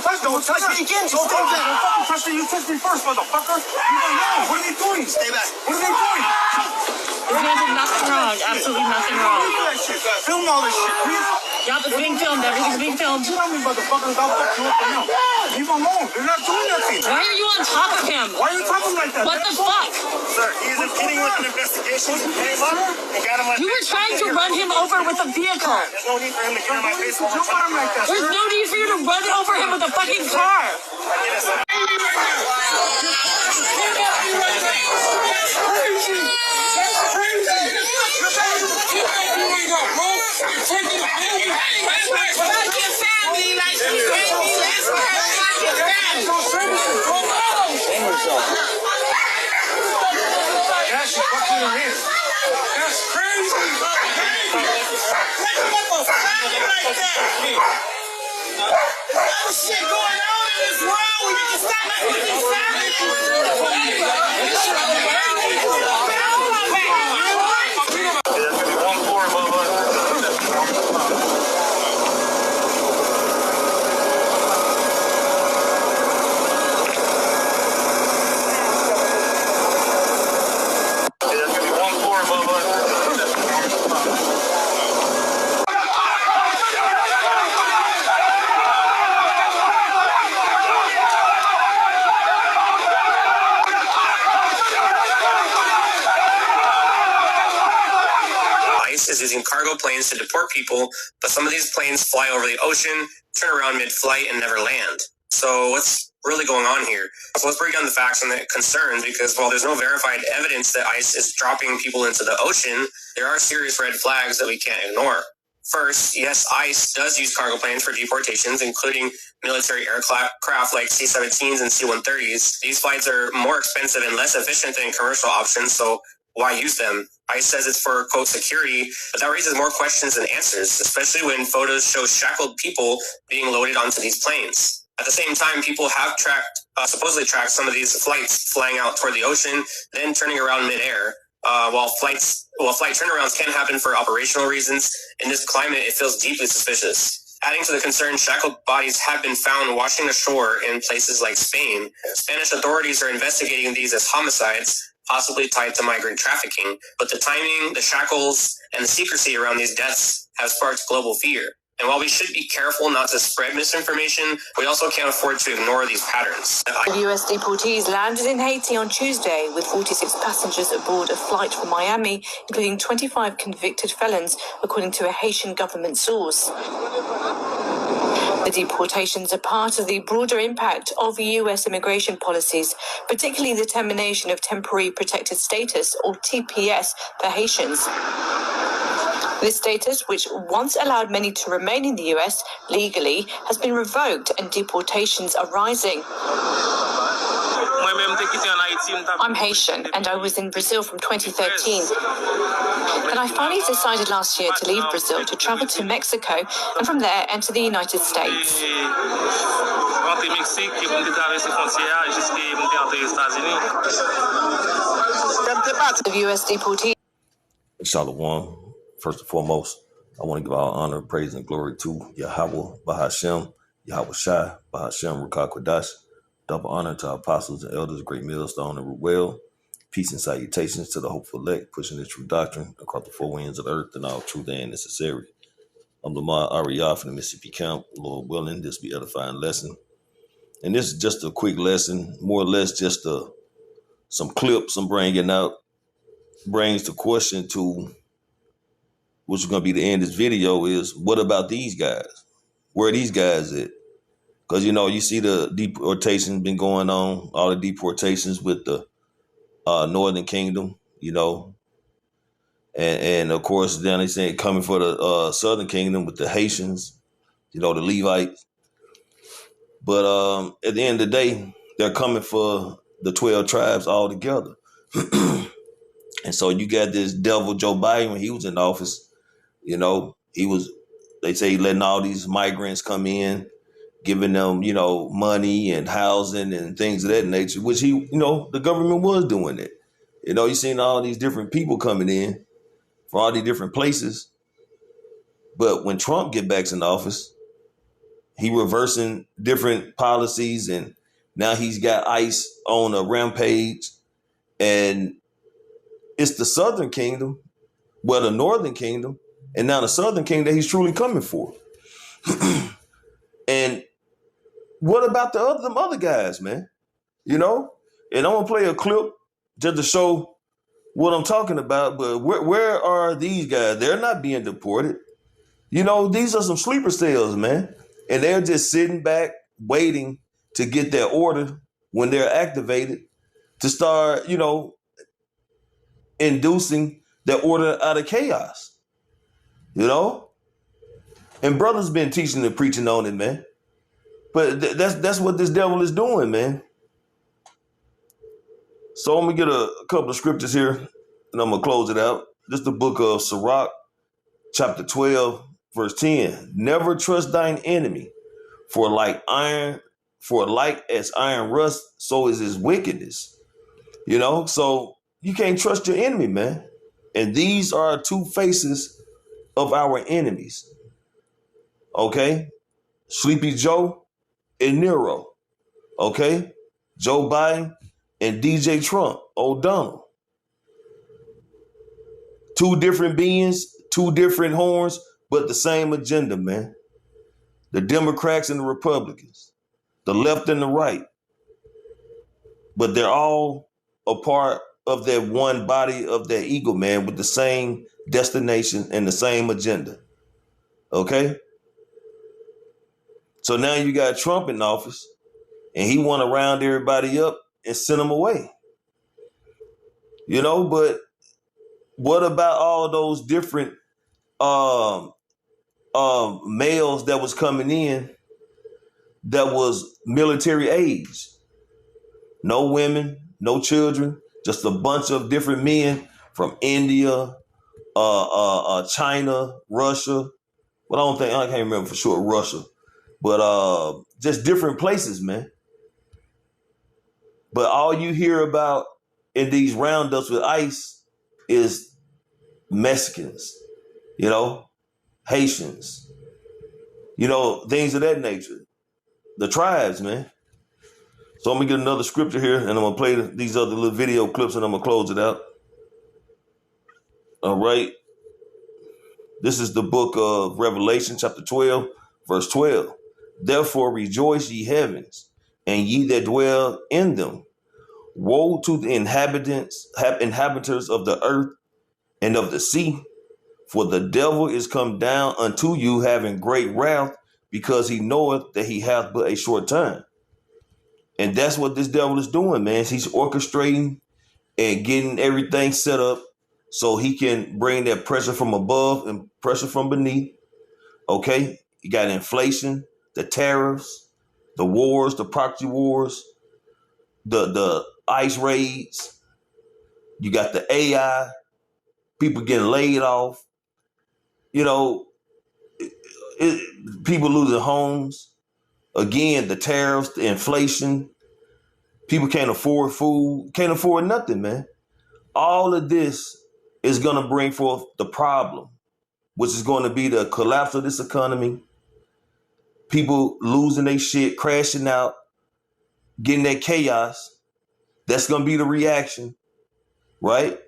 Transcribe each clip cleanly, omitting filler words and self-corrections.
touch me. Don't touch me again. Don't fucking touch me. You touched me first, motherfucker. You don't know. What are they doing? Stay back. What are they doing? This man did nothing wrong. Absolutely nothing wrong. Film all this shit, please. Yup, it's being filmed. Everything's being filmed. You know me, motherfuckers. I'll fuck you up now. Leave him alone. They're not doing nothing. Why are you on top of him? Why are you talking like that? What the fuck? Sir, he is impeding with an investigation. He came up and got him on. You were trying to run him over with a vehicle. There's no need for him to get on my face. Jump on him like that. There's no need for you to run over him with a fucking car. That's crazy. There's shit going on in this world. We need to stop making these is using cargo planes to deport people, but some of these planes fly over the ocean, turn around mid-flight, and never land. So what's really going on here? So let's break down the facts and the concerns, because while there's no verified evidence that ICE is dropping people into the ocean, there are serious red flags that we can't ignore. First, yes, ICE does use cargo planes for deportations, including military aircraft like C-17s and C-130s. These flights are more expensive and less efficient than commercial options, so why use them? ICE says it's for, quote, security, but that raises more questions than answers, especially when photos show shackled people being loaded onto these planes. At the same time, people have supposedly tracked some of these flights flying out toward the ocean, then turning around midair. While flight turnarounds can happen for operational reasons, in this climate, it feels deeply suspicious. Adding to the concern, shackled bodies have been found washing ashore in places like Spain. Spanish authorities are investigating these as homicides, possibly tied to migrant trafficking. But the timing, the shackles, and the secrecy around these deaths have sparked global fear. And while we should be careful not to spread misinformation, we also can't afford to ignore these patterns. U.S. deportees landed in Haiti on Tuesday with 46 passengers aboard a flight from Miami, including 25 convicted felons, according to a Haitian government source. The deportations are part of the broader impact of U.S. immigration policies, particularly the termination of temporary protected status, or TPS, for Haitians. This status, which once allowed many to remain in the U.S. legally, has been revoked and deportations are rising. I'm Haitian and I was in Brazil from 2013. And I finally decided last year to leave Brazil to travel to Mexico and from there enter the United States. The U.S. deportees. Shalom. First and foremost, I want to give all honor, praise, and glory to Yahweh, Bahashem, Yahweh Shai, Bahashem, Ruach Kodash. Double honor to our apostles and elders, Great Millstone and Ruel. Peace and salutations to the hopeful elect, pushing the true doctrine across the four winds of the earth and all truth and necessary. I'm Lamar Ariyah from the Mississippi Camp. Lord willing, this be edifying lesson. And this is just a quick lesson, more or less just some clips I'm bringing out, brings the question to which is going to be the end of this video, is what about these guys? Where are these guys at? Because, you know, you see the deportations been going on, all the deportations with the Northern Kingdom, you know. And of course, then they say coming for the Southern Kingdom with the Haitians, you know, the Levites. But at the end of the day, they're coming for the 12 tribes all together. And so you got this devil Joe Biden when he was in office. You know, they say letting all these migrants come in, giving them, you know, money and housing and things of that nature, which the government was doing it. You know, you seen all these different people coming in from all these different places. But when Trump get back in office, He reversing different policies, and now he's got ICE on a rampage. And it's the Southern Kingdom, well, the Northern Kingdom, and now the Southern Kingdom that he's truly coming for. And what about them other guys, man? And I'm gonna play a clip just to show what I'm talking about. But where are these guys? They're not being deported. These are some sleeper cells, man. And they're just sitting back waiting to get their order when they're activated to start, inducing their order out of chaos. And brothers been teaching and preaching on it, man. But that's what this devil is doing, man. So I'm gonna get a couple of scriptures here, and I'm gonna close it out. This is the book of Sirach, chapter 12, verse 10. Never trust thine enemy, for like as iron rust, so is his wickedness. So you can't trust your enemy, man. And these are two faces of our enemies. Okay? Sleepy Joe and Nero. Okay? Joe Biden and DJ Trump, O'Donnell. Two different beings, two different horns, but the same agenda, man. The Democrats and the Republicans, the left and the right. But they're all a part of that one body of that eagle, man, with the same destination and the same agenda. Okay? So now you got Trump in office, and he want to round everybody up and send them away. But what about all those different males that was coming in that was military age? No women, no children, just a bunch of different men from India, China, Russia. Well, I can't remember for sure Russia, but just different places, man. But all you hear about in these roundups with ICE is Mexicans, Haitians, things of that nature. The tribes, man. So I'm going to get another scripture here, and I'm going to play these other little video clips, and I'm going to close it out. All right. This is the book of Revelation, chapter 12, verse 12. Therefore rejoice, ye heavens, and ye that dwell in them. Woe to the inhabitants of the earth and of the sea, for the devil is come down unto you, having great wrath, because he knoweth that he hath but a short time. And that's what this devil is doing, man. He's orchestrating and getting everything set up so he can bring that pressure from above and pressure from beneath. Okay? You got inflation, the tariffs, the wars, the proxy wars, the ICE raids. You got the AI, people getting laid off. People losing homes. Again, the tariffs, the inflation. People can't afford food, can't afford nothing, man. All of this is going to bring forth the problem, which is going to be the collapse of this economy. People losing their shit, crashing out, getting that chaos. That's going to be the reaction, right?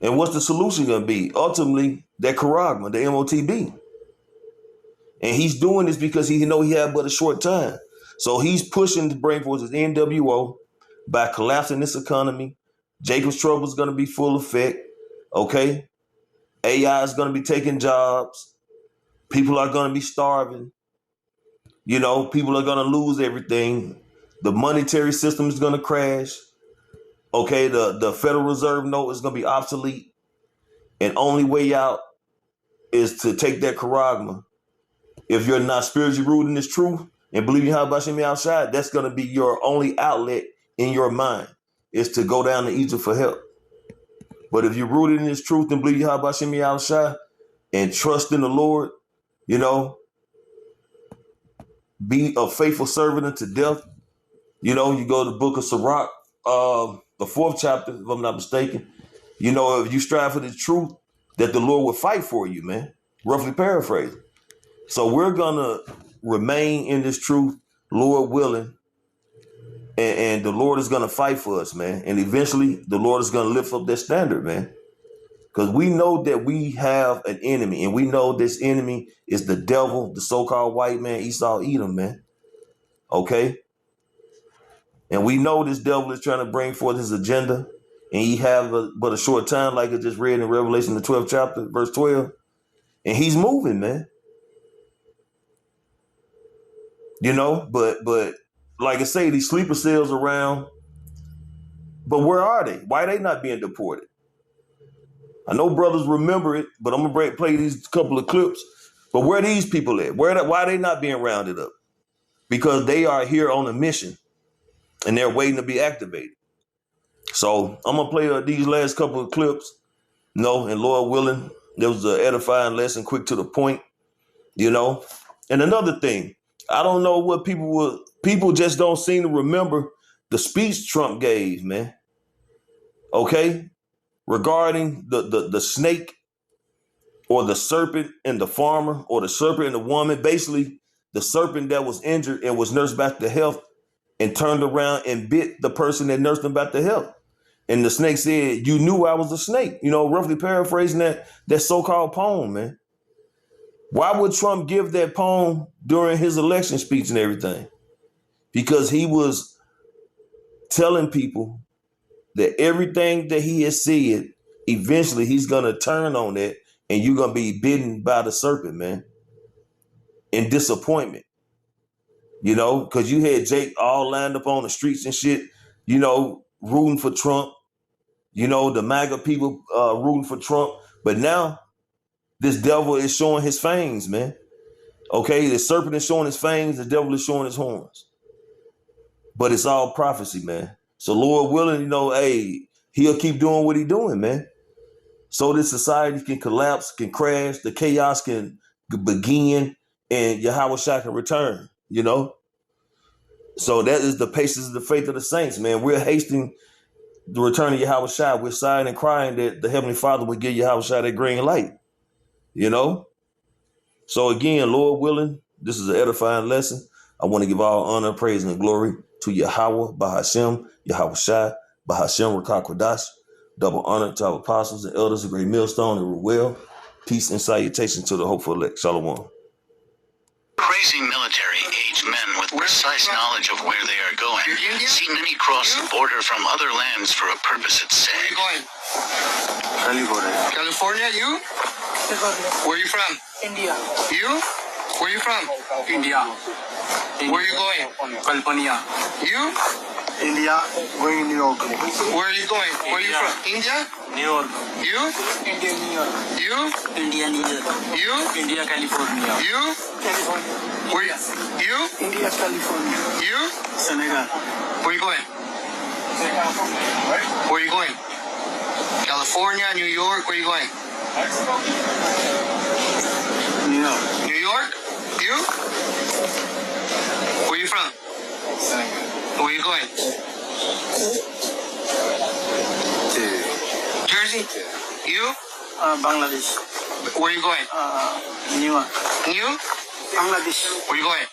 And what's the solution going to be? Ultimately, that charagma, the MOTB. And he's doing this because he know he had but a short time. So he's pushing to bring forth his NWO by collapsing this economy. Jacob's trouble is going to be full effect. Okay. AI is going to be taking jobs. People are going to be starving. People are going to lose everything. The monetary system is going to crash. Okay. The Federal Reserve note is going to be obsolete. And only way out is to take that charagma. If you're not spiritually rooted in this truth and believe in Yahweh Hashem outside, that's going to be your only outlet in your mind, is to go down to Egypt for help. But if you're rooted in this truth and believe in Yahweh Hashem outside and trust in the Lord, be a faithful servant unto death. You go to the book of Sirach, the 4th chapter, if I'm not mistaken. If you strive for the truth, that the Lord will fight for you, man. Roughly paraphrasing. So we're going to remain in this truth, Lord willing, and the Lord is going to fight for us, man. And eventually the Lord is going to lift up that standard, man. Because we know that we have an enemy, and we know this enemy is the devil, the so-called white man, Esau Edom, man. Okay? And we know this devil is trying to bring forth his agenda, and he have but a short time, like I just read in Revelation, the 12th chapter, verse 12. And he's moving, man. You know, but like I say, these sleeper cells around, but where are they? Why are they not being deported? I know brothers remember it, but I'm going to play these couple of clips. But where are these people at? Why are they not being rounded up? Because they are here on a mission, and they're waiting to be activated. So I'm going to play these last couple of clips, you know, and Lord willing, there was an edifying lesson, quick to the point, you know. And another thing, I don't know what people just don't seem to remember the speech Trump gave, man. Okay? Regarding the snake or the serpent and the farmer or the serpent and the woman, basically the serpent that was injured and was nursed back to health and turned around and bit the person that nursed him back to health. And the snake said, "You knew I was a snake," you know, roughly paraphrasing that so-called poem, man. Why would Trump give that poem during his election speech and everything? Because he was telling people that everything that he has said, eventually he's going to turn on that, and you're going to be bitten by the serpent, man, in disappointment. You know, because you had Jake all lined up on the streets and shit, you know, rooting for Trump. You know, the MAGA people rooting for Trump. But now this devil is showing his fangs, man. Okay, the serpent is showing his fangs, the devil is showing his horns. But it's all prophecy, man. So Lord willing, you know, hey, he'll keep doing what he's doing, man. So this society can collapse, can crash, the chaos can begin, and Yahweh Shai can return, you know. So that is the patience of the faith of the saints, man. We're hastening the return of Yahweh Shai. We're sighing and crying that the Heavenly Father would give Yahweh Shai that green light, you know. So again, Lord willing, this is an edifying lesson. I want to give all honor, praise, and glory to Yahweh, Bahashem, Yahweh Shai, Bahashem, Rakah Kodash. Double honor to our apostles and elders of Great Millstone and Ruel. Peace and salutation to the hopeful elect. Shalom. Crazy military-age men with precise knowledge of where they are going. See many cross the border from other lands for a purpose at stake. Where are you going? California. California, you? Where are you from? India. You? Where are you from? India. Where are you going? California. You? India, going to New York. Where are you going? Where are you from? India? New York. You? India, New York. You? India, New York. You? India, California. You? California. Where you? India, California. You? Senegal. Where you going? Where you going? California, New York. Where you going? New York. New York? You? Where you from? Senegal. Where you going? Jersey? You? Bangladesh. Where you going? New York. You? Bangladesh. Where you going?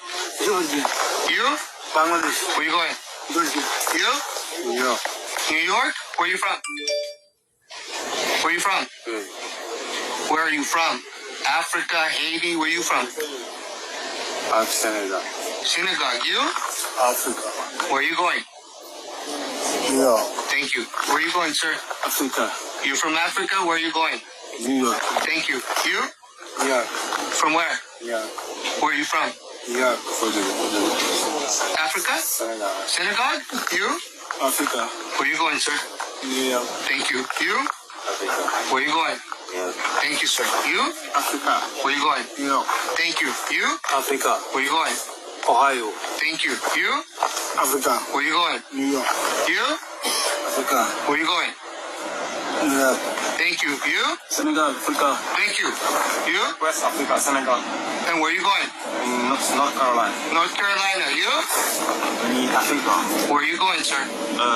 Georgia. You? Bangladesh. Where you going? Georgia. You? New York. New York? Where you from? Where you from? Where are you from? Africa, Haiti, where you from? Senegal. Senegal, you? Africa. Where are you going? New York. Thank you. Where are you going, sir? Africa. You're from Africa, where are you going? New York. Thank you. You? New York. From where? Yeah. Where are you from? New York. For the Africa? Senegal. Senegal? You? Africa. Where are you going, sir? New York. Thank you. You? Africa. Where are you going? Yeah. Thank you, sir. You? Africa. Where are you going? New York. Thank you. You? Africa. Where are you going? Ohio. Thank you. You? Africa. Where are you going? New York. You? Africa. Where are you going? New York. Thank you. You? Senegal, Africa. Thank you. You? West Africa, Senegal. And where are you going? In North Carolina. North Carolina. You? Africa. Where are you going, sir?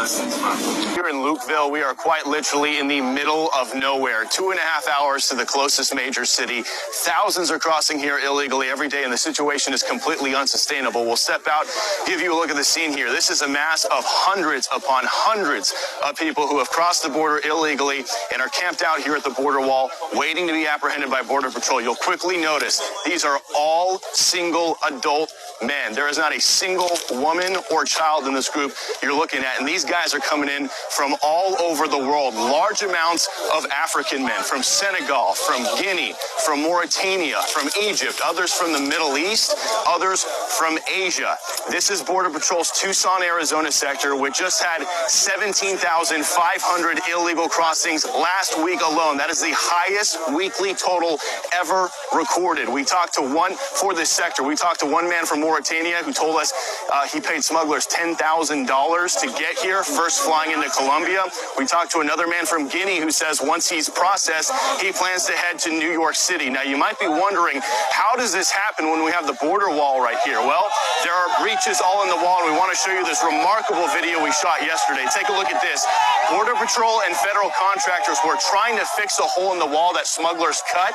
Central. Here in Lukeville, we are quite literally in the middle of nowhere. 2.5 hours to the closest major city. Thousands are crossing here illegally every day, and the situation is completely unsustainable. We'll step out, give you a look at the scene here. This is a mass of hundreds upon hundreds of people who have crossed the border illegally and are camped out here at the border wall, waiting to be apprehended by Border Patrol. You'll quickly notice these are all single adult men. There is not a single woman or child in this group you're looking at, and these guys are coming in from all over the world. Large amounts of African men from Senegal, from Guinea, from Mauritania, from Egypt, others from the Middle East, others from Asia. This is Border Patrol's Tucson, Arizona sector, which just had 17,500 illegal crossings last week alone. That is the highest weekly total ever recorded. We talked to one for this sector. We talked to one man from Mauritania who told us he paid smugglers $10,000 to get here, first flying into Colombia. We talked to another man from Guinea who says once he's processed, he plans to head to New York City. Now, you might be wondering, how does this happen when we have the border wall right here? Well, there are breaches all in the wall, and we want to show you this remarkable video we shot yesterday. Take a look at this. Border Patrol and federal contractors were trying to fix a hole in the wall that smugglers cut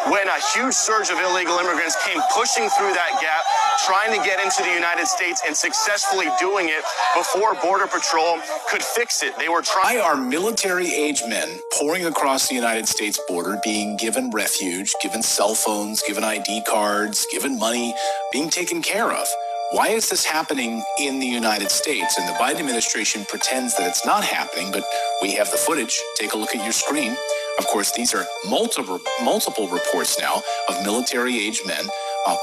when a huge surge of illegal immigrants came pushing through that gap, trying to get into the United States and successfully doing it before Border Patrol could fix it. They were trying. Why are military-age men pouring across the United States border, being given refuge, given cell phones, given ID cards, given money, being taken care of? Why is this happening in the United States? And the Biden administration pretends that it's not happening, but we have the footage. Take a look at your screen. Of course, these are multiple reports now of military-age men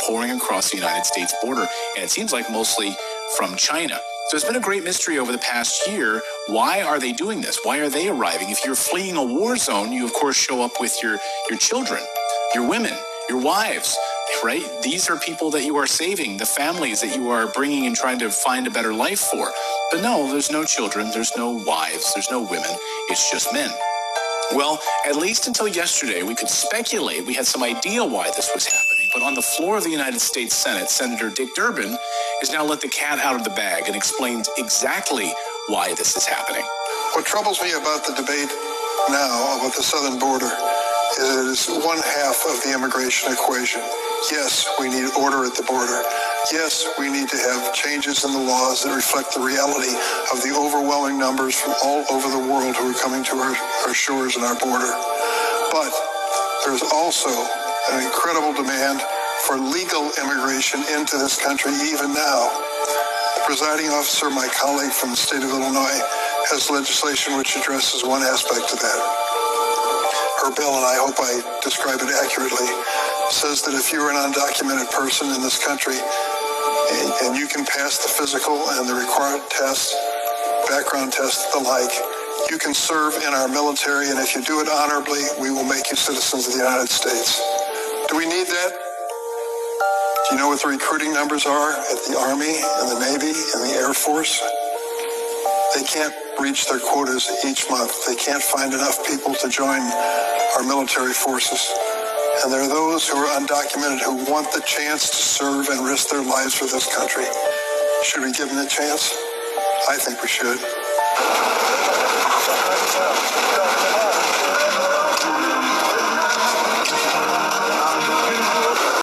pouring across the United States border. And it seems like mostly from China. So it's been a great mystery over the past year. Why are they doing this? Why are they arriving? If you're fleeing a war zone, you, of course, show up with your children, your women, your wives, right? These are people that you are saving, the families that you are bringing and trying to find a better life for. But no, there's no children, there's no wives, there's no women. It's just men. Well, at least until yesterday, we could speculate. We had some idea why this was happening. But on the floor of the United States Senate, Senator Dick Durbin has now let the cat out of the bag and explained exactly why this is happening. What troubles me about the debate now about the southern border is it is one half of the immigration equation. Yes, we need order at the border. Yes, we need to have changes in the laws that reflect the reality of the overwhelming numbers from all over the world who are coming to our shores and our border. But there's also an incredible demand for legal immigration into this country even now. The presiding officer, my colleague from the state of Illinois, has legislation which addresses one aspect of that. Her bill, and I hope I describe it accurately, says that if you're an undocumented person in this country and you can pass the physical and the required tests, background tests, the like, you can serve in our military, and if you do it honorably, we will make you citizens of the United States. Do we need that? Do you know what the recruiting numbers are at the Army and the Navy and the Air Force? They can't reach their quotas each month. They can't find enough people to join our military forces. And there are those who are undocumented who want the chance to serve and risk their lives for this country. Should we give them the chance? I think we should.